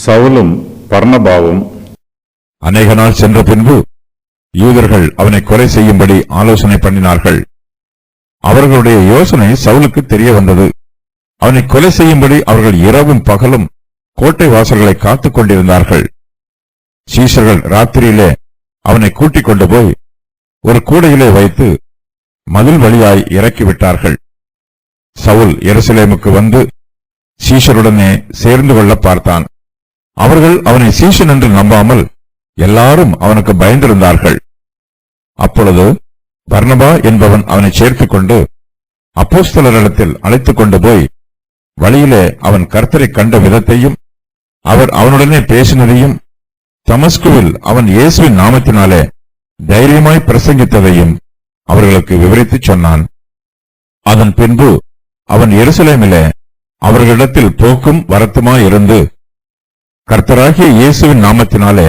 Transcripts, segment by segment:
சவுலும் பர்னபாவும் அநேக நாள் சென்ற பின்பு யூதர்கள் அவனை கொலை செய்யும்படி ஆலோசனை பண்ணினார்கள். அவர்களுடைய யோசனை சவுலுக்கு தெரிய வந்தது. அவனை கொலை செய்யும்படி அவர்கள் இரவும் பகலும் கோட்டை வாசல்களை காத்துக் கொண்டிருந்தார்கள். சீஷர்கள் ராத்திரியிலே அவனை கூட்டிக் கொண்டு போய் ஒரு கூடையிலே வைத்து மதில் வழியாய் இறக்கிவிட்டார்கள். சவுல் எருசலேமுக்கு வந்து சீஷருடனே சேர்ந்து கொள்ள பார்த்தான். அவர்கள் அவனை சீஷன் என்று நம்பாமல் எல்லாரும் அவனுக்கு பயந்திருந்தார்கள். அப்பொழுது பர்னபா என்பவன் அவனை சேர்த்துக் கொண்டு அப்போஸ்தலரிடத்தில் அழைத்துக் கொண்டு போய் வழியிலே அவன் கர்த்தரை கண்ட விதத்தையும் அவர் அவனுடனே பேசினதையும் தமஸ்குவில் அவன் இயேசுவின் நாமத்தினாலே தைரியமாய் பிரசங்கித்ததையும் அவர்களுக்கு விவரித்துச் சொன்னான். அதன் பின்பு அவன் எருசலேமிலே அவர்களிடத்தில் போக்கும் வரத்துமாயிருந்து கர்த்தராகிய இயேசுவின் நாமத்தினாலே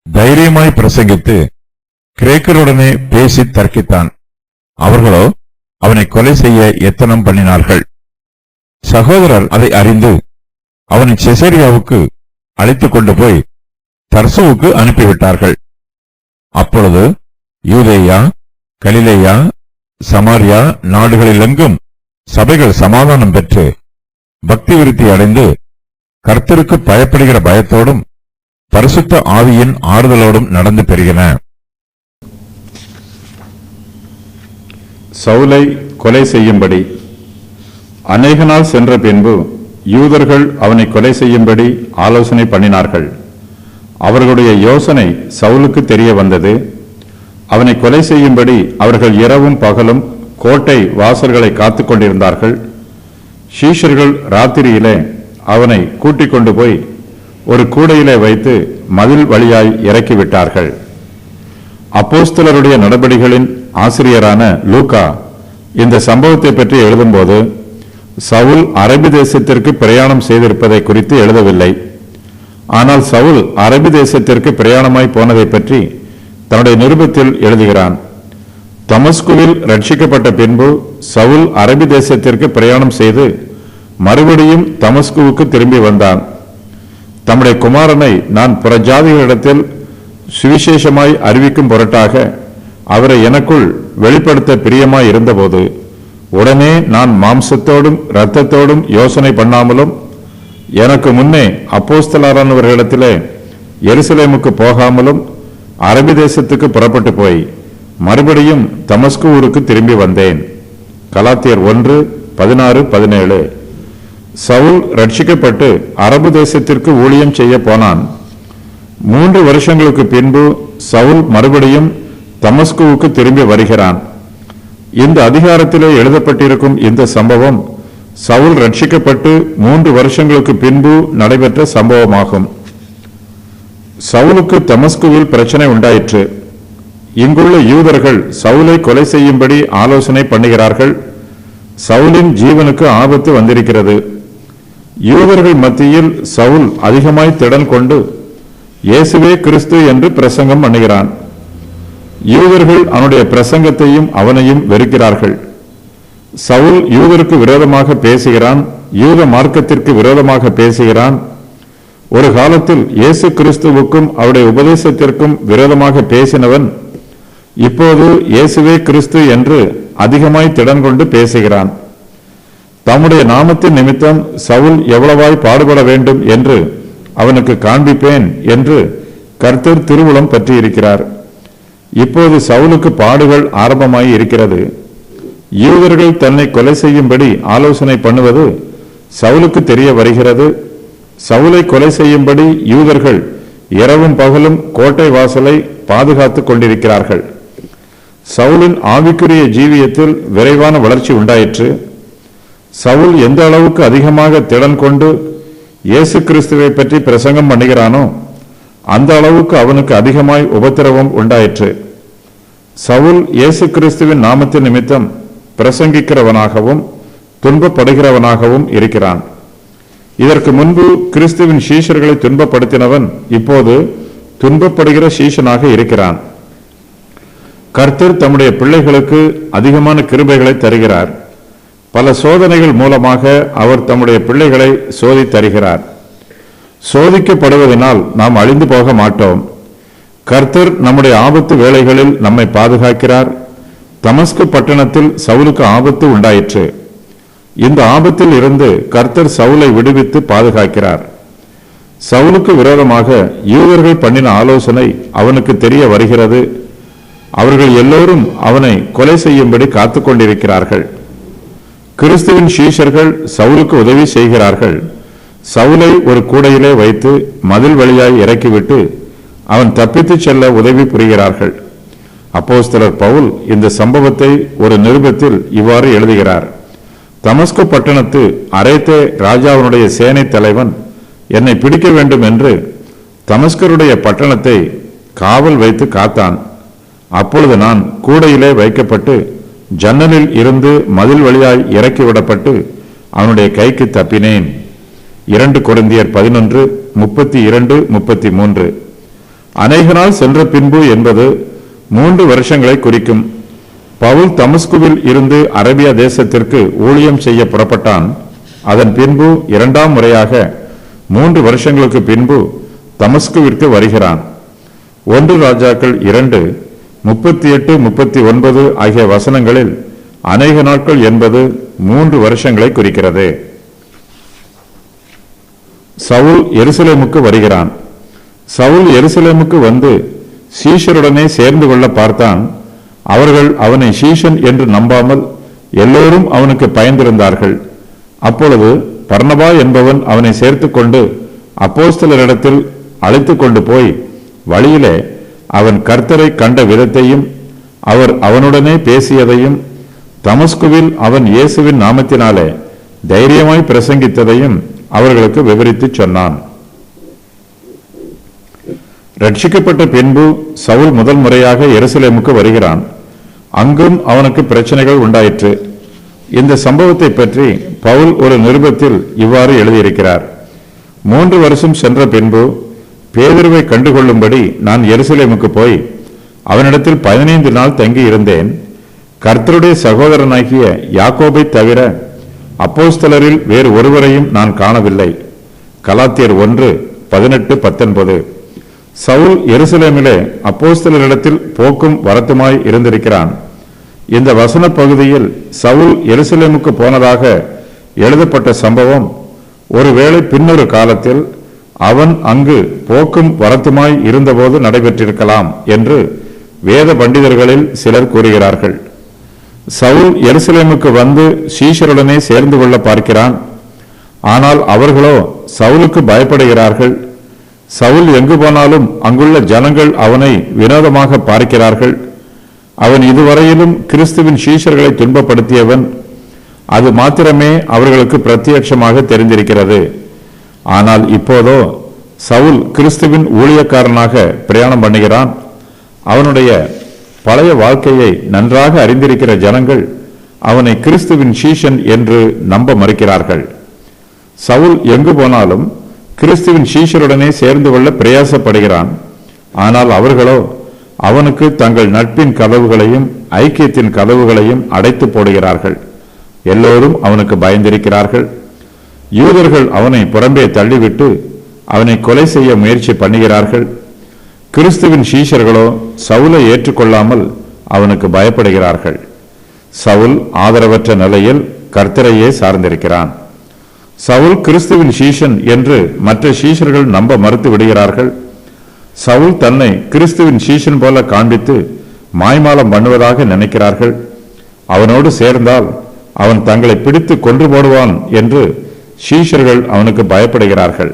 தைரியமாய் பிரசங்கித்து கிரேக்கருடனே பேசி தர்க்கித்தான். அவர்களோ அவனை கொலை செய்ய எத்தனம் பண்ணினார்கள். சகோதரர் அதை அறிந்து அவனை செசரியாவுக்கு அழைத்துக் கொண்டு போய் தர்சுவுக்கு அனுப்பிவிட்டார்கள். அப்பொழுது யூதேயா, கலிலேயா, சமாரியா நாடுகளிலெங்கும் சபைகள் சமாதானம் பெற்று பக்தி விருத்தி அடைந்து கர்த்தருக்கு பயப்படுகிற பயத்தோடும் பரிசுத்த ஆவியின் ஆறுதலோடும் நடந்து பெறுகின. சவுலை கொலை செய்யும்படி அநேக நாள் சென்ற பின்பு யூதர்கள் அவனை கொலை செய்யும்படி ஆலோசனை பண்ணினார்கள். அவர்களுடைய யோசனை சவுலுக்கு தெரிய வந்தது. அவனை கொலை செய்யும்படி அவர்கள் இரவும் பகலும் கோட்டை வாசல்களை காத்துக் கொண்டிருந்தார்கள். சீஷர்கள் ராத்திரியிலே அவனை கூட்டிக் கொண்டு போய் ஒரு கூடையிலே வைத்து மதில் வழியாய் இறக்கிவிட்டார்கள். அப்போஸ்தலருடைய நடபடிகளின் ஆசிரியரான லூக்கா இந்த சம்பவத்தை பற்றி எழுதும்போது சவுல் அரபி தேசத்திற்கு பிரயாணம் செய்திருப்பதை குறித்து எழுதவில்லை. ஆனால் சவுல் அரபி தேசத்திற்கு பிரயாணமாய் போனதை பற்றி தன்னுடைய நிருபத்தில் எழுதுகிறான். தமஸ்குவில் ரட்சிக்கப்பட்ட பின்பு சவுல் அரபி தேசத்திற்கு பிரயாணம் செய்து மறுபடியும் தமஸ்குவுக்கு திரும்பி வந்தான். தம்முடைய குமாரனை நான் புறஜாதிகளிடத்தில் சுவிசேஷமாய் அறிவிக்கும் பொருட்டாக அவரை எனக்குள் வெளிப்படுத்த பிரியமாய் இருந்தபோது உடனே நான் மாம்சத்தோடும் இரத்தத்தோடும் யோசனை பண்ணாமலும் எனக்கு முன்னே அப்போஸ்தலரானவர்களிடத்திலே எருசலேமுக்கு போகாமலும் அரபி தேசத்துக்கு புறப்பட்டு போய் மறுபடியும் தமஸ்கு ஊருக்கு திரும்பி வந்தேன். கலாத்தியர் 1:16-17. சவுல் ரட்சிக்கப்பட்டு அரபு தேசத்திற்கு ஊழியம் செய்ய போனான். 3 வருஷங்களுக்கு பின்பு சவுல் மறுபடியும் தமஸ்குவுக்கு திரும்பி வருகிறான். இந்த அதிகாரத்திலே எழுதப்பட்டிருக்கும் இந்த சம்பவம் சவுல் ரட்சிக்கப்பட்டு 3 வருஷங்களுக்கு பின்பு நடைபெற்ற சம்பவமாகும். சவுலுக்கு தமஸ்குவில் பிரச்சனை உண்டாயிற்று. இங்குள்ள யூதர்கள் சவுலை கொலை செய்யும்படி ஆலோசனை பண்ணுகிறார்கள். சவுலின் ஜீவனுக்கு ஆபத்து வந்திருக்கிறது. யூதர்கள் மத்தியில் சவுல் அதிகமாய் திடன் கொண்டு இயேசுவே கிறிஸ்து என்று பிரசங்கம் பண்ணுகிறான். யூதர்கள் அவனுடைய பிரசங்கத்தையும் அவனையும் வெறுக்கிறார்கள். சவுல் யூதருக்கு விரோதமாக பேசுகிறான், யூத மார்க்கத்திற்கு விரோதமாக பேசுகிறான். ஒரு காலத்தில் இயேசு கிறிஸ்துவுக்கும் அவருடைய உபதேசத்திற்கும் விரோதமாக பேசினவன் இப்போது இயேசுவே கிறிஸ்து என்று அதிகமாய் திடன் கொண்டு பேசுகிறான். தம்முடைய நாமத்தின் நிமித்தம் சவுல் எவ்வளவாய் பாடுபட வேண்டும் என்று அவனுக்கு காண்பிப்பேன் என்று கர்த்தர் திருவுளம் பற்றியிருக்கிறார். இப்போது சவுலுக்கு பாடுகள் ஆரம்பமாய் இருக்கிறது. யூதர்கள் தன்னை கொலை செய்யும்படி ஆலோசனை பண்ணுவது சவுலுக்கு தெரிய வருகிறது. சவுலை கொலை செய்யும்படி யூதர்கள் இரவும் பகலும் கோட்டை வாசலை பாதுகாத்துக் கொண்டிருக்கிறார்கள். சவுலின் ஆவிக்குரிய ஜீவியத்தில் விரைவான வளர்ச்சி உண்டாயிற்று. சவுல் எந்த அளவுக்கு அதிகமாக திடன் கொண்டு இயேசு கிறிஸ்துவை பற்றி பிரசங்கம் பண்ணுகிறானோ அந்த அளவுக்கு அவனுக்கு அதிகமாய் உபத்திரவம் உண்டாயிற்று. சவுல் இயேசு கிறிஸ்துவின் நாமத்தின் நிமித்தம் பிரசங்கிக்கிறவனாகவும் துன்பப்படுகிறவனாகவும் இருக்கிறான். இதற்கு முன்பு கிறிஸ்துவின் சீஷர்களை துன்பப்படுத்தினவன் இப்போது துன்பப்படுகிற சீஷனாக இருக்கிறான். கர்த்தர் தம்முடைய பிள்ளைகளுக்கு அதிகமான கிருபைகளை தருகிறார். பல சோதனைகள் மூலமாக அவர் தம்முடைய பிள்ளைகளை சோதித்தருகிறார். சோதிக்கப்படுவதனால் நாம் அழிந்து போக மாட்டோம். கர்த்தர் நம்முடைய ஆபத்து வேளைகளில் நம்மை பாதுகாக்கிறார். தமஸ்கு பட்டணத்தில் சவுலுக்கு ஆபத்து உண்டாயிற்று. இந்த ஆபத்தில் இருந்து கர்த்தர் சவுலை விடுவித்து பாதுகாக்கிறார். சவுலுக்கு விரோதமாக யூதர்கள் பண்ணின ஆலோசனை அவனுக்கு தெரிய வருகிறது. அவர்கள் எல்லோரும் அவனை கொலை செய்யும்படி காத்துக் கொண்டிருக்கிறார்கள். கிறிஸ்துவின் சீஷர்கள் சவுலுக்கு உதவி செய்கிறார்கள். சவுலை ஒரு கூடையிலே வைத்து மதில் வழியாய் இறக்கிவிட்டு அவன் தப்பித்துச் செல்ல உதவி புரிகிறார்கள். அப்போஸ்தலர் பவுல் இந்த சம்பவத்தை ஒரு நிருபத்தில் இவ்வாறு எழுதுகிறார். தமஸ்கு பட்டணத்து அரேத்தே ராஜாவினுடைய சேனை தலைவன் என்னை பிடிக்க வேண்டும் என்று தமஸ்கருடைய பட்டணத்தை காவல் வைத்து காத்தான். அப்பொழுது நான் கூடையிலே வைக்கப்பட்டு ஜன்னலில் இருந்து மதில் வழியாய் இறக்கிவிடப்பட்டு அவனுடைய கைக்கு தப்பினேன். 2 கொரிந்தியர் 11:32-33. அநேக நாள் சென்ற பின்பு என்பது 3 வருஷங்களை குறிக்கும். பவுல் தமஸ்குவில் இருந்து அரேபியா தேசத்திற்கு ஊழியம் செய்ய புறப்பட்டான். அதன் பின்பு 2ஆம் முறையாக 3 வருஷங்களுக்கு பின்பு தமஸ்குவிற்கு வருகிறான். 1 ராஜாக்கள் 2:38-39 ஆகிய வசனங்களில் அநேக நாட்கள் என்பது 3 வருஷங்களை குறிக்கிறது. சவுல் எருசலேமுக்கு வருகிறான். சவுல் எருசலேமுக்கு வந்து சீஷருடனே சேர்ந்து கொள்ள பார்த்தான். அவர்கள் அவனை சீஷன் என்று நம்பாமல் எல்லோரும் அவனுக்கு பயந்திருந்தார்கள். அப்பொழுது பர்னபா என்பவன் அவனை சேர்த்துக் கொண்டு அப்போஸ்தலரிடத்தில் அழைத்துக் கொண்டு போய் வழியிலே அவன் கர்த்தரை கண்ட விதத்தையும் அவர் அவனுடனே பேசியதையும் தமஸ்குவில் அவன் இயேசுவின் நாமத்தினாலே தைரியமாய் பிரசங்கித்ததையும் அவர்களுக்கு விவரித்து சொன்னான். ரட்சிக்கப்பட்ட பின்பு சவுல் முதல் முறையாக எருசலேமுக்கு வருகிறான். அங்கும் அவனுக்கு பிரச்சனைகள் உண்டாயிற்று. இந்த சம்பவத்தை பற்றி பவுல் ஒரு நிருபத்தில் இவ்வாறு எழுதியிருக்கிறார். 3 வருஷம் சென்ற பின்பு பேதுருவை கண்டுகொள்ளும்படி நான் எருசலேமுக்கு போய் அவனிடத்தில் 15 நாள் தங்கி இருந்தேன். கர்த்தருடைய சகோதரனாகிய யாக்கோபை தவிர அப்போஸ்தலரில் வேறு ஒருவரையும் நான் காணவில்லை. கலாத்தியர் 1:18-19. சவுல் எருசலேமிலே அப்போஸ்தலரிடத்தில் போக்கும் வரத்துமாய் இருந்திருக்கிறான். இந்த வசன பகுதியில் சவுல் எருசலேமுக்கு போனதாக எழுதப்பட்ட சம்பவம் ஒருவேளை பின்னொரு காலத்தில் அவன் அங்கு போக்கும் வரத்துமாய் இருந்தபோது நடைபெற்றிருக்கலாம் என்று வேத பண்டிதர்களில் சிலர் கூறுகிறார்கள். சவுல் எருசலேமுக்கு வந்து சீஷருடனே சேர்ந்து கொள்ள பார்க்கிறான். ஆனால் அவர்களோ சவுலுக்கு பயப்படுகிறார்கள். சவுல் எங்கு போனாலும் அங்குள்ள ஜனங்கள் அவனை வினோதமாக பார்க்கிறார்கள். அவன் இதுவரையிலும் கிறிஸ்துவின் சீஷர்களை துன்பப்படுத்தியவன். அது மாத்திரமே அவர்களுக்கு பிரத்யட்சமாக தெரிந்திருக்கிறது. ஆனால் இப்போதோ சவுல் கிறிஸ்துவின் ஊழியக்காரனாக பிரயாணம் பண்ணுகிறான். அவனுடைய பழைய வாழ்க்கையை நன்றாக அறிந்திருக்கிற ஜனங்கள் அவனை கிறிஸ்துவின் சீஷன் என்று நம்ப மறுக்கிறார்கள். சவுல் எங்கு போனாலும் கிறிஸ்துவின் சீஷருடனே சேர்ந்து கொள்ள பிரயாசப்படுகிறான். ஆனால் அவர்களோ அவனுக்கு தங்கள் நட்பின் கதவுகளையும் ஐக்கியத்தின் கதவுகளையும் அடைத்து போடுகிறார்கள். எல்லோரும் அவனுக்கு பயந்திருக்கிறார்கள். யூதர்கள் அவனை புறம்பே தள்ளிவிட்டு அவனை கொலை செய்ய முயற்சி பண்ணுகிறார்கள். கிறிஸ்துவின் சீஷர்களோ சவுலை ஏற்றுக்கொள்ளாமல் அவனுக்கு பயப்படுகிறார்கள். சவுல் ஆதரவற்ற நிலையில் கர்த்தரையே சார்ந்திருக்கிறான். சவுல் கிறிஸ்துவின் சீஷன் என்று மற்ற சீஷர்கள் நம்ப மறுத்து விடுகிறார்கள். சவுல் தன்னை கிறிஸ்துவின் சீஷன் போல காண்பித்து மாய்மாலம் பண்ணுவதாக நினைக்கிறார்கள். அவனோடு சேர்ந்தால் அவன் தங்களை பிடித்து கொன்று போடுவான் என்று சீஷர்கள் அவனுக்கு பயப்படுகிறார்கள்.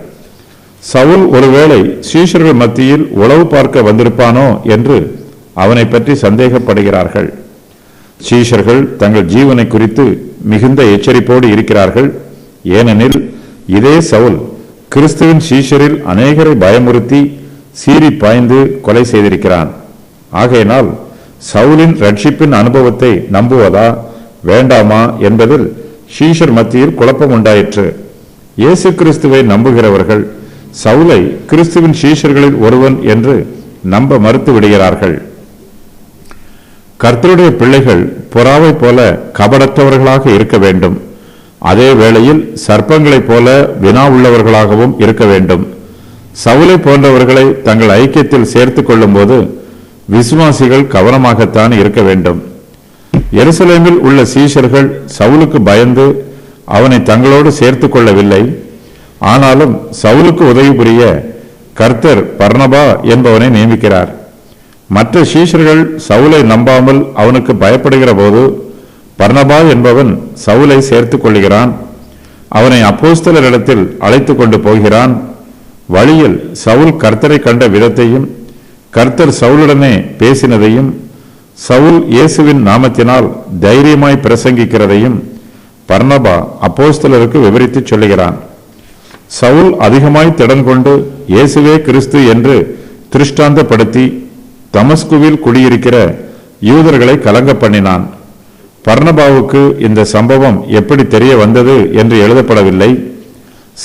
சவுல் ஒருவேளை சீஷர்கள் மத்தியில் உளவு பார்க்க வந்திருப்பானோ என்று அவனை பற்றி சந்தேகப்படுகிறார்கள். சீஷர்கள் தங்கள் ஜீவனை குறித்து மிகுந்த எச்சரிப்போடு இருக்கிறார்கள். ஏனெனில் இதே சவுல் கிறிஸ்துவின் சீஷரில் அநேகரை பயமுறுத்தி சீறி பாய்ந்து கொலை செய்திருக்கிறான். ஆகையினால் சவுலின் ரட்சிப்பின் அனுபவத்தை நம்புவதா வேண்டாமா என்பதில் சீஷர் மத்தியில் குழப்பம் உண்டாயிற்று. இயேசு கிறிஸ்துவை நம்புகிறவர்கள் சவுலை கிறிஸ்துவின் சீஷர்களில் ஒருவன் என்று நம்ப மறுத்து விடுகிறார்கள். கர்த்தருடைய பிள்ளைகள் புறாவை போல கபடற்றவர்களாக இருக்க வேண்டும். அதே வேளையில் சர்ப்பங்களைப் போல வினா உள்ளவர்களாகவும் இருக்க வேண்டும். சவுலை போன்றவர்களை தங்கள் ஐக்கியத்தில் சேர்த்துக் கொள்ளும்போது விசுவாசிகள் கவனமாகத்தான் இருக்க வேண்டும். எருசலேமில் உள்ள சீஷர்கள் சவுலுக்கு பயந்து அவனை தங்களோடு சேர்த்துக் கொள்ளவில்லை. ஆனாலும் சவுலுக்கு உதவி புரிய கர்த்தர் பர்னபா என்பவனை நியமிக்கிறார். மற்ற சீஷர்கள் சவுலை நம்பாமல் அவனுக்கு பயப்படுகிற போது பர்னபா என்பவன் சவுலை சேர்த்துக் கொள்கிறான். அவனை அப்போஸ்தலரிடத்தில் அழைத்து கொண்டு போகிறான். வழியில் சவுல் கர்த்தரை கண்ட விதத்தையும் கர்த்தர் சவுலுடனே பேசினதையும் சவுல் இயேசுவின் நாமத்தினால் தைரியமாய் பிரசங்கிக்கிறதையும் பர்னபா அப்போஸ்தலருக்கு விவரித்து சொல்லுகிறான். சவுல் அதிகமாய் திடன் கொண்டு இயேசுவே கிறிஸ்து என்று திருஷ்டாந்தப்படுத்தி தமஸ்குவில் குடியிருக்கிற யூதர்களை கலங்க பண்ணினான். பர்னபாவுக்கு இந்த சம்பவம் எப்படி தெரிய வந்தது என்று எழுதப்படவில்லை.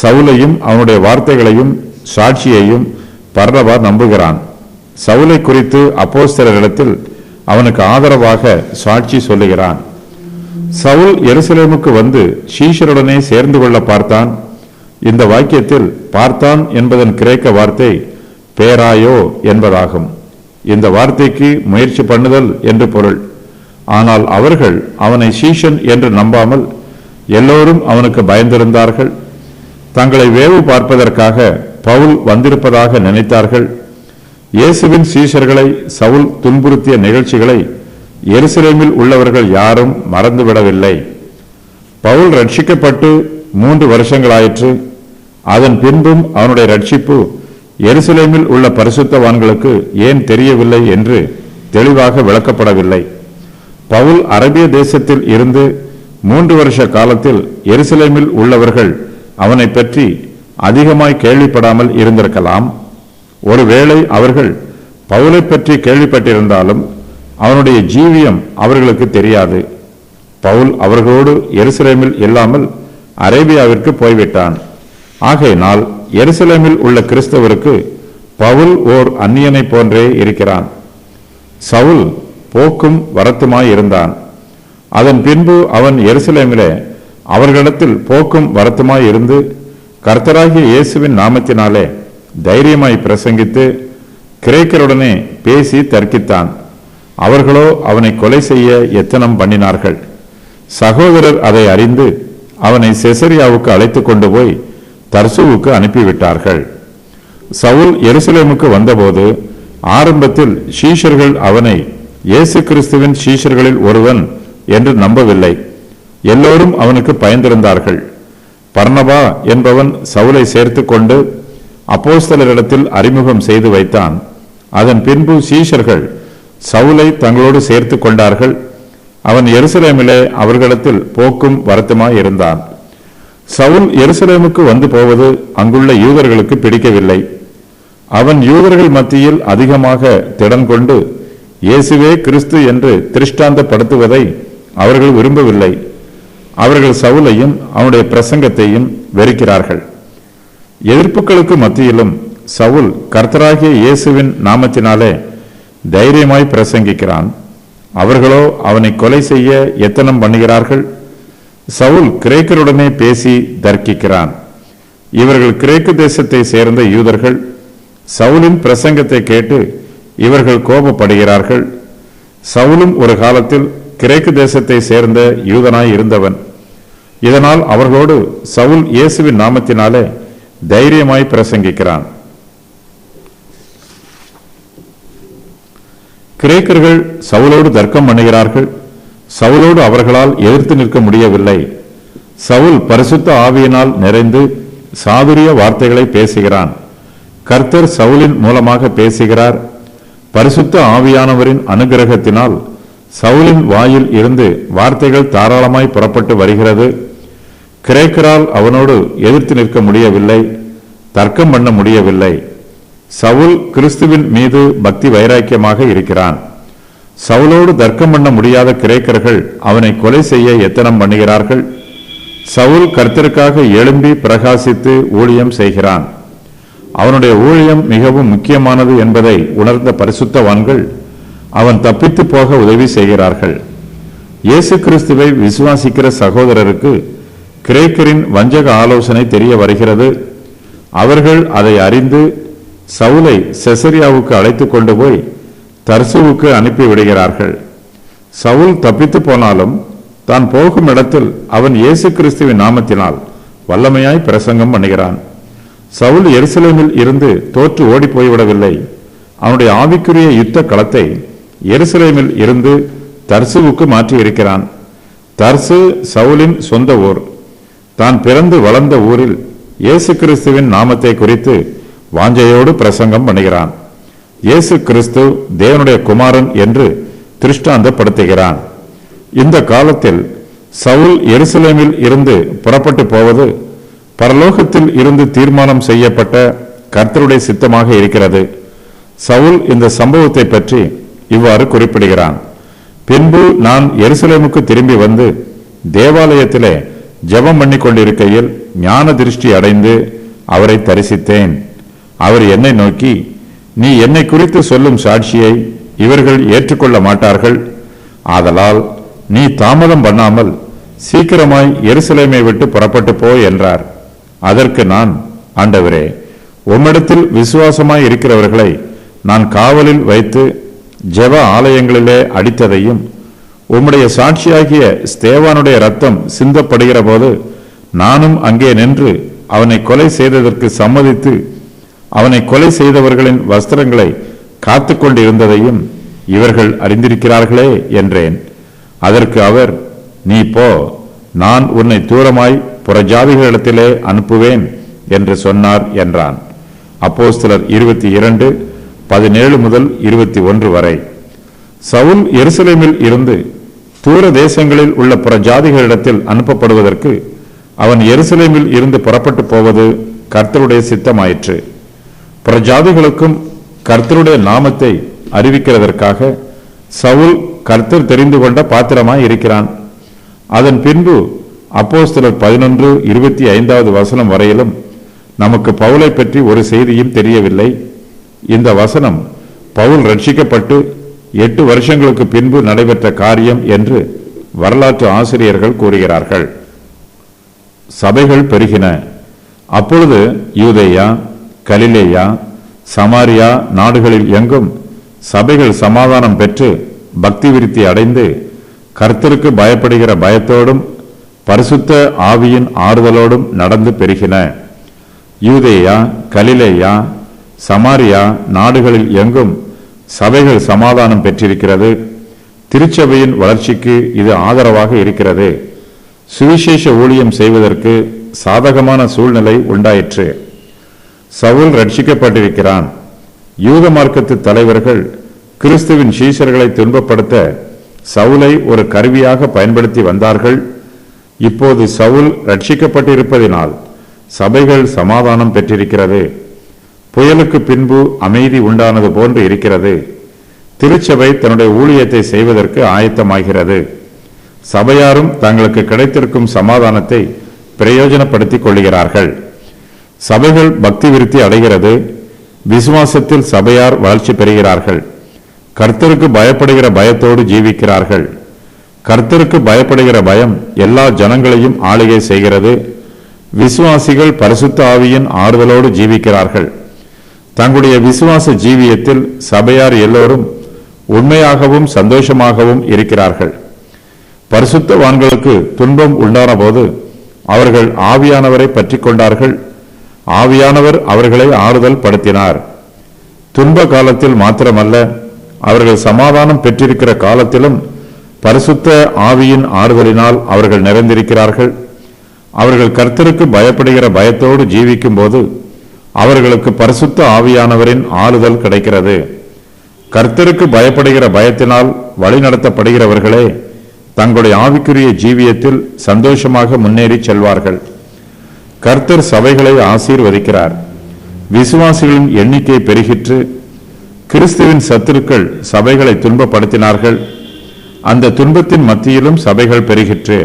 சவுலையும் அவனுடைய வார்த்தைகளையும் சாட்சியையும் பர்னபா நம்புகிறான். சவுலை குறித்து அப்போஸ்தலரிடத்தில் அவனுக்கு ஆதரவாக சாட்சி சொல்லுகிறான். சவுல் எருசலேமுக்கு வந்து சீஷருடனே சேர்ந்து கொள்ள பார்த்தான். இந்த வாக்கியத்தில் பார்த்தான் என்பதன் கிரேக்க வார்த்தை பேராயோ என்பதாகும். இந்த வார்த்தைக்கு முயற்சி பண்ணுதல் என்று பொருள். ஆனால் அவர்கள் அவனை சீஷன் என்று நம்பாமல் எல்லோரும் அவனுக்கு பயந்திருந்தார்கள். தங்களை வேவு பார்ப்பதற்காக பவுல் வந்திருப்பதாக நினைத்தார்கள். இயேசுவின் சீஷர்களை சவுல் துன்புறுத்திய நிகழ்ச்சிகளை எருசலேமில் உள்ளவர்கள் யாரும் மறந்துவிடவில்லை. பவுல் ரட்சிக்கப்பட்டு 3 வருஷங்களாயிற்று. அதன் பின்பும் அவனுடைய ரட்சிப்பு எருசலேமில் உள்ள பரிசுத்தவான்களுக்கு ஏன் தெரியவில்லை என்று தெளிவாக விளக்கப்படவில்லை. பவுல் அரபிய தேசத்தில் இருந்து 3 வருஷ காலத்தில் எருசலேமில் உள்ளவர்கள் அவனை பற்றி அதிகமாய் கேள்விப்படாமல் இருந்திருக்கலாம். ஒருவேளை அவர்கள் பவுலை பற்றி கேள்விப்பட்டிருந்தாலும் அவனுடைய ஜீவியம் அவர்களுக்கு தெரியாது. பவுல் அவர்களோடு எருசலேமில் இல்லாமல் அரேபியாவிற்கு போய்விட்டான். ஆகையினால் எருசலேமில் உள்ள கிறிஸ்தவருக்கு பவுல் ஓர் அந்நியனை போன்றே இருக்கிறான். சவுல் போக்கும் வரத்துமாய் இருந்தான். அதன் பின்பு அவன் எருசலேமிலே அவர்களிடத்தில் போக்கும் வரத்துமாய் இருந்து கர்த்தராகிய இயேசுவின் நாமத்தினாலே தைரியமாய் பிரசங்கித்து கிரேக்கருடனே பேசி தர்க்கித்தான். அவர்களோ அவனை கொலை செய்ய எத்தனம் பண்ணினார்கள். சகோதரர் அதை அறிந்து அவனை செசரியாவுக்கு அழைத்து கொண்டு போய் தர்சுவுக்கு அனுப்பிவிட்டார்கள். சவுல் எருசலேமுக்கு வந்தபோது ஆரம்பத்தில் சீஷர்கள் அவனை இயேசு கிறிஸ்துவின் சீஷர்களில் ஒருவன் என்று நம்பவில்லை. எல்லோரும் அவனுக்கு பயந்திருந்தார்கள். பர்னபா என்பவன் சவுலை சேர்த்து கொண்டு அப்போஸ்தலரிடத்தில் அறிமுகம் செய்து வைத்தான். அதன் பின்பு சீஷர்கள் சவுலை தங்களோடு சேர்த்து கொண்டார்கள். அவன் எருசலேமிலே அவர்களிடத்தில் போக்கும் வரத்துமாய் இருந்தான். சவுல் எருசலேமுக்கு வந்து போவது அங்குள்ள யூதர்களுக்கு பிடிக்கவில்லை. அவன் யூதர்கள் மத்தியில் அதிகமாக திடன் கொண்டு இயேசுவே கிறிஸ்து என்று திருஷ்டாந்தப்படுத்துவதை அவர்கள் விரும்பவில்லை. அவர்கள் சவுலையும் அவனுடைய பிரசங்கத்தையும் வெறுக்கிறார்கள். எதிர்ப்புகளுக்கு மத்தியிலும் சவுல் கர்த்தராகிய இயேசுவின் நாமத்தினாலே தைரியமாய் பிரசங்கிக்கிறான். அவர்களோ அவனை கொலை செய்ய எத்தனம் பண்ணுகிறார்கள். சவுல் கிரேக்கருடனே பேசி தர்க்கிக்கிறான். இவர்கள் கிரேக்கு தேசத்தை சேர்ந்த யூதர்கள். சவுலின் பிரசங்கத்தை கேட்டு இவர்கள் கோபப்படுகிறார்கள். சவுலும் ஒரு காலத்தில் கிரேக்கு தேசத்தை சேர்ந்த யூதனாய் இருந்தவன். இதனால் அவர்களோடு சவுல் இயேசுவின் நாமத்தினாலே தைரியமாய் பிரசங்கிக்கிறான். கிரேக்கர்கள் சவுலோடு தர்க்கம் பண்ணுகிறார்கள். சவுலோடு அவர்களால் எதிர்த்து நிற்க முடியவில்லை. சவுல் பரிசுத்த ஆவியினால் நிறைந்து சாதுரிய வார்த்தைகளை பேசுகிறான். கர்த்தர் சவுலின் மூலமாக பேசுகிறார். பரிசுத்த ஆவியானவரின் அனுகிரகத்தினால் சவுலின் வாயில் இருந்து வார்த்தைகள் தாராளமாய் புறப்பட்டு வருகிறது. கிரேக்கரால் அவனோடு எதிர்த்து நிற்க முடியவில்லை, தர்க்கம் பண்ண முடியவில்லை. சவுல் கிறிஸ்துவின் மீது பக்தி வைராக்கியமாக இருக்கிறான். சவுலோடு தர்க்கம் பண்ண முடியாத கிரேக்கர்கள் அவனை கொலை செய்ய எத்தனம் பண்ணுகிறார்கள். சவுல் கர்த்தருக்காக எழும்பி பிரகாசித்து ஊழியம் செய்கிறான். அவனுடைய ஊழியம் மிகவும் முக்கியமானது என்பதை உணர்ந்த பரிசுத்தவான்கள் அவன் தப்பித்து போக உதவி செய்கிறார்கள். இயேசு கிறிஸ்துவை விசுவாசிக்கிற சகோதரருக்கு கிரேக்கரின் வஞ்சக ஆலோசனை தெரிய வருகிறது. அவர்கள் அதை அறிந்து சவுலை செசரியாவுக்கு அழைத்து கொண்டு போய் தர்சுவுக்கு அனுப்பி விடுகிறார்கள். சவுல் தப்பித்து போனாலும் தான் போகும் இடத்தில் அவன் இயேசு கிறிஸ்துவின் நாமத்தினால் வல்லமையாய் பிரசங்கம் பண்ணுகிறான். சவுல் எருசலேமில் இருந்து தோற்று ஓடி போய்விடவில்லை. அவனுடைய ஆவிக்குரிய யுத்த களத்தை எருசலேமில் இருந்து தர்சுவுக்கு மாற்றி இருக்கிறான். தர்சு சவுலின் சொந்த ஊர். தான் பிறந்து வளர்ந்த ஊரில் இயேசு கிறிஸ்துவின் நாமத்தை குறித்து வாஞ்சையோடு பிரசங்கம் பண்ணுகிறான். இயேசு கிறிஸ்து தேவனுடைய குமாரன் என்று திருஷ்டாந்தப்படுத்துகிறான். இந்த காலத்தில் சவுல் எருசலேமில் இருந்து புறப்பட்டு போவது பரலோகத்தில் இருந்து தீர்மானம் செய்யப்பட்ட கர்த்தருடைய சித்தமாக இருக்கிறது. சவுல் இந்த சம்பவத்தை பற்றி இவ்வாறு குறிப்பிடுகிறான். பின்பு நான் எருசலேமுக்கு திரும்பி வந்து தேவாலயத்திலே ஜெபம் பண்ணி கொண்டிருக்கையில் ஞான திருஷ்டி அடைந்து அவரை தரிசித்தேன். அவர் என்னை நோக்கி, நீ என்னை குறித்து சொல்லும் சாட்சியை இவர்கள் ஏற்றுக்கொள்ள மாட்டார்கள். ஆதலால் நீ தாமதம் பண்ணாமல் சீக்கிரமாய் எருசலேமை விட்டு புறப்பட்டு போ என்றார். அதற்கு நான், ஆண்டவரே, உம்மிடத்தில் விசுவாசமாய் இருக்கிறவர்களை நான் காவலில் வைத்து ஜெப ஆலயங்களிலே அடித்ததையும் உம்முடைய சாட்சியாகிய ஸ்தேவானுடைய ரத்தம் சிந்தப்படுகிற போது நானும் அங்கே நின்று அவனை கொலை செய்ததற்கு சம்மதித்து அவனை கொலை செய்தவர்களின் வஸ்திரங்களை காத்து கொண்டிருந்ததையும் இவர்கள் அறிந்திருக்கிறார்களே என்றேன். அதற்கு அவர், நீ போ, நான் உன்னை தூரமாய் புறஜாதிகளிடத்திலே அனுப்புவேன் என்று சொன்னார் என்றான். அப்போஸ்தலர் 22:17 முதல் 21 வரை. சவுல் எருசலேமில் இருந்து தூர தேசங்களில் உள்ள புறஜாதிகளிடத்தில் அனுப்பப்படுவதற்கு அவன் எருசலேமில் இருந்து புறப்பட்டு போவது கர்த்தருடைய சித்தமாயிற்று. புறஜாதிகளுக்கும் கர்த்தருடைய நாமத்தை அறிவிக்கிறதற்காக சவுல் கர்த்தர் தெரிந்து கொண்ட பாத்திரமாய் இருக்கிறான். அதன் பின்பு அப்போஸ்தலர் 11:25 வரையிலும் நமக்கு பவுலை பற்றி ஒரு செய்தியும் தெரியவில்லை. இந்த வசனம் பவுல் ரட்சிக்கப்பட்டு 8 வருஷங்களுக்கு பின்பு நடைபெற்ற காரியம் என்று வரலாற்று ஆசிரியர்கள் கூறுகிறார்கள். சபைகள் பெருகின. அப்பொழுது யூதேயா, கலிலேயா, சமாரியா நாடுகளில் எங்கும் சபைகள் சமாதானம் பெற்று பக்தி விருத்தி அடைந்து கர்த்தருக்கு பயப்படுகிற பயத்தோடும் பரிசுத்த ஆவியின் ஆறுதலோடும் நடந்து பெருகின. யூதேயா, கலிலேயா, சமாரியா நாடுகளில் எங்கும் சபைகள் சமாதானம் பெற்றிருக்கிறது. திருச்சபையின் வளர்ச்சிக்கு இது ஆதரவாக இருக்கிறது. சுவிசேஷ ஊழியம் செய்வதற்கு சாதகமான சூழ்நிலை உண்டாயிற்று. சவுல் ரட்சிக்கப்பட்டிருக்கிறான். யூத மார்க்கத்து தலைவர்கள் கிறிஸ்துவின் சீஷர்களை துன்பப்படுத்த சவுலை ஒரு கருவியாக பயன்படுத்தி வந்தார்கள். இப்போது சவுல் ரட்சிக்கப்பட்டிருப்பதினால் சபைகள் சமாதானம் பெற்றிருக்கிறது. புயலுக்கு பின்பு அமைதி உண்டானது போன்று இருக்கிறது. திருச்சபை தன்னுடைய ஊழியத்தை செய்வதற்கு ஆயத்தமாகிறது. சபையாரும் தங்களுக்கு கிடைத்திருக்கும் சமாதானத்தை பிரயோஜனப்படுத்திக் கொள்கிறார்கள். சபைகள் பக்தி விருத்தி அடைகிறது. விசுவாசத்தில் சபையார் வளர்ச்சி பெறுகிறார்கள். கர்த்தருக்கு பயப்படுகிற பயத்தோடு ஜீவிக்கிறார்கள். கர்த்தருக்கு பயப்படுகிற பயம் எல்லா ஜனங்களையும் ஆளுகை செய்கிறது. விசுவாசிகள் பரிசுத்த ஆவியின் ஆறுதலோடு ஜீவிக்கிறார்கள். தங்களுடைய விசுவாச ஜீவியத்தில் சபையார் எல்லோரும் உண்மையாகவும் சந்தோஷமாகவும் இருக்கிறார்கள். பரிசுத்தவான்களுக்கு துன்பம் உண்டான போது அவர்கள் ஆவியானவரை பற்றி கொண்டார்கள். ஆவியானவர் அவர்களை ஆறுதல் படுத்தினார். துன்ப காலத்தில் மாத்திரமல்ல, அவர்கள் சமாதானம் பெற்றிருக்கிற காலத்திலும் பரிசுத்த ஆவியின் ஆறுதலினால் அவர்கள் நிறைந்திருக்கிறார்கள். அவர்கள் கர்த்தருக்கு பயப்படுகிற பயத்தோடு ஜீவிக்கும் போது அவர்களுக்கு பரிசுத்த ஆவியானவரின் ஆறுதல் கிடைக்கிறது. கர்த்தருக்கு பயப்படுகிற பயத்தினால் வழிநடத்தப்படுகிறவர்களே தங்களுடைய ஆவிக்குரிய ஜீவியத்தில் சந்தோஷமாக முன்னேறி செல்வார்கள். கர்த்தர் சபைகளை ஆசீர்வதிக்கிறார். விசுவாசிகளின் எண்ணிக்கை பெருகிற்று. கிறிஸ்துவின் சத்துருக்கள் சபைகளை துன்பப்படுத்தினார்கள். அந்த துன்பத்தின் மத்தியிலும் சபைகள் பெருகிற்று.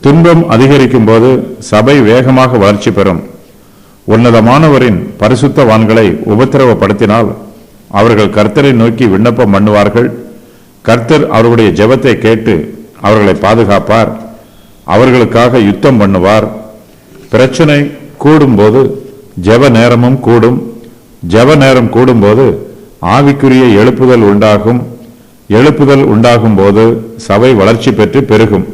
துன்பம் அதிகரிக்கும் போது சபை வேகமாக வளர்ச்சி பெறும். உன்னதமானவரின் பரிசுத்தவான்களை உபத்திரவப்படுத்தினால் அவர்கள் கர்த்தரை நோக்கி விண்ணப்பம் பண்ணுவார்கள். கர்த்தர் அவர்களுடைய ஜெபத்தை கேட்டு அவர்களை பாதுகாப்பார். அவர்களுக்காக யுத்தம் பண்ணுவார். பிரச்சனை கூடும்போது ஜெப நேரமும் கூடும். ஜெப நேரம் கூடும்போது ஆவிக்குரிய எழுப்புதல் உண்டாகும் போது சபை வளர்ச்சி பெற்று பெருகும்.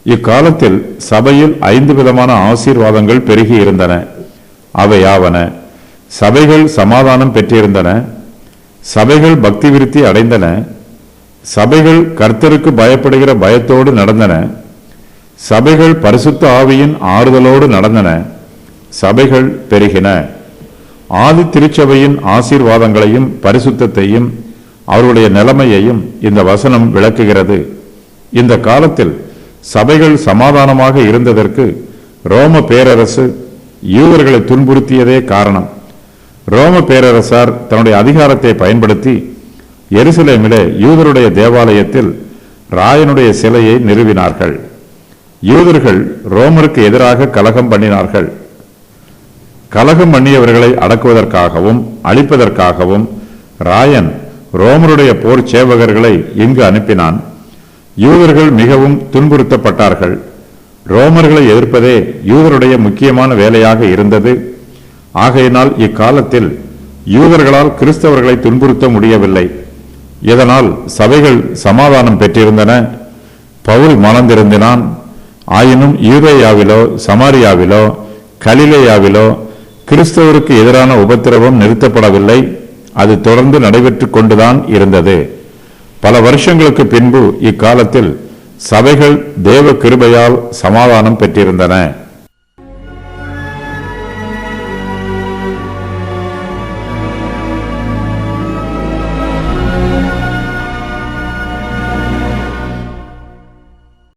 இக்காலத்தில் சபையில் 5 விதமான ஆசீர்வாதங்கள் பெருகி இருந்தன. அவையாவன: சபைகள் சமாதானம் பெற்றிருந்தன, சபைகள் பக்தி விருத்தி அடைந்தன, சபைகள் கர்த்தருக்கு பயப்படுகிற பயத்தோடு நடந்தன, சபைகள் பரிசுத்த ஆவியின் ஆறுதலோடு நடந்தன, சபைகள் பெருகின. ஆதி திருச்சபையின் ஆசீர்வாதங்களையும் பரிசுத்தத்தையும் அவருடைய நிலைமையையும் இந்த வசனம் விளக்குகிறது. இந்த காலத்தில் சபைகள் சமாதானமாக இருந்ததற்கு ரோம பேரரசு யூதர்களை துன்புறுத்தியதே காரணம். ரோம பேரரசார் தன்னுடைய அதிகாரத்தை பயன்படுத்தி எருசலேமிலே யூதருடைய தேவாலயத்தில் ராயனுடைய சிலையை நிறுவினார்கள். யூதர்கள் ரோமருக்கு எதிராக கலகம் பண்ணினார்கள். கலகம் பண்ணியவர்களை அடக்குவதற்காகவும் அழிப்பதற்காகவும் ராயன் ரோமருடைய போர் சேவகர்களை இங்கு அனுப்பினான். யூதர்கள் மிகவும் துன்புறுத்தப்பட்டார்கள். ரோமர்களை எதிர்ப்பதே யூதருடைய முக்கியமான வேலையாக இருந்தது. ஆகையினால் இக்காலத்தில் யூதர்களால் கிறிஸ்தவர்களை துன்புறுத்த முடியவில்லை. இதனால் சபைகள் சமாதானம் பெற்றிருந்தன. பவுல் மனம் திருந்தினான். ஆயினும் யூதேயாவிலோ சமாரியாவிலோ கலிலேயாவிலோ கிறிஸ்தவருக்கு எதிரான உபத்திரவம் நிறுத்தப்படவில்லை. அது தொடர்ந்து நடைபெற்றுக் கொண்டுதான் இருந்தது. பல வருஷங்களுக்கு பின்பு இக்காலத்தில் சபைகள் தேவ கிருபையால் சமாதானம் பெற்றிருந்தன.